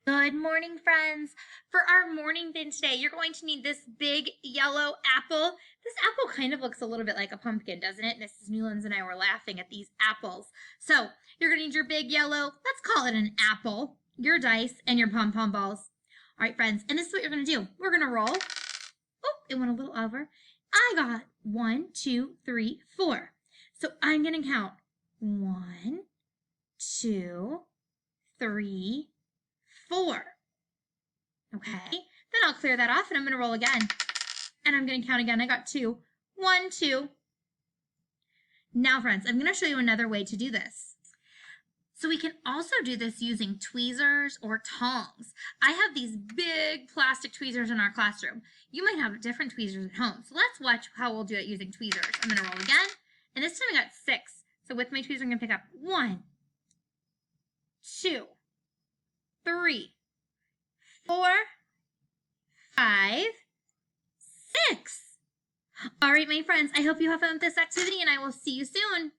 Good morning, friends. For our morning bin today, you're going to need this big yellow apple. This apple kind of looks a little bit like a pumpkin, doesn't it? Mrs. Newlands and I were laughing at these apples. So you're going to need your big yellow, let's call it an apple, your dice, and your pom-pom balls. All right, friends, and this is what you're going to do. We're going to roll. Oh, it went a little over. I got 1, 2, 3, 4. So I'm going to count 1, 2, 3, 4. Okay, then I'll clear that off and I'm going to roll again. And I'm going to count again. I got 2. 1, 2. Now, friends, I'm going to show you another way to do this. So we can also do this using tweezers or tongs. I have these big plastic tweezers in our classroom. You might have different tweezers at home. So let's watch how we'll do it using tweezers. I'm going to roll again. And this time I got 6. So with my tweezer, I'm going to pick up 1, 2, 3, 4, 5, 6. All right, my friends, I hope you have fun with this activity and I will see you soon.